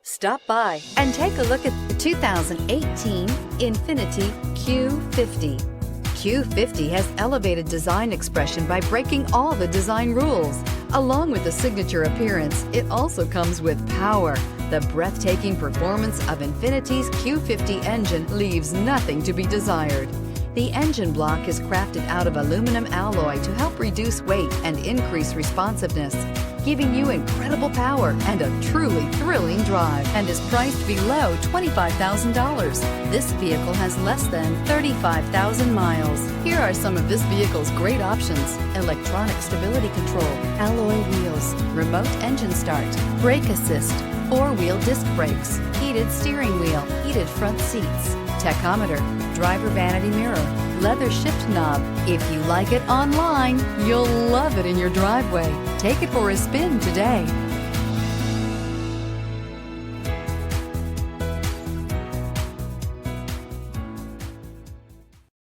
Stop by and take a look at the 2018 Infiniti Q50. Q50 has elevated design expression by breaking all the design rules. Along with the signature appearance, it also comes with power. The breathtaking performance of Infiniti's Q50 engine leaves nothing to be desired. The engine block is crafted out of aluminum alloy to help reduce weight and increase responsiveness, giving you incredible power and a truly thrilling drive, and is priced below $25,000. This vehicle has less than 35,000 miles. Here are some of this vehicle's great options: electronic stability control, alloy wheels, remote engine start, brake assist, four-wheel disc brakes, heated steering wheel, heated front seats, tachometer, driver vanity mirror, leather shift knob. If you like it online, you'll love it in your driveway. Take it for a spin today.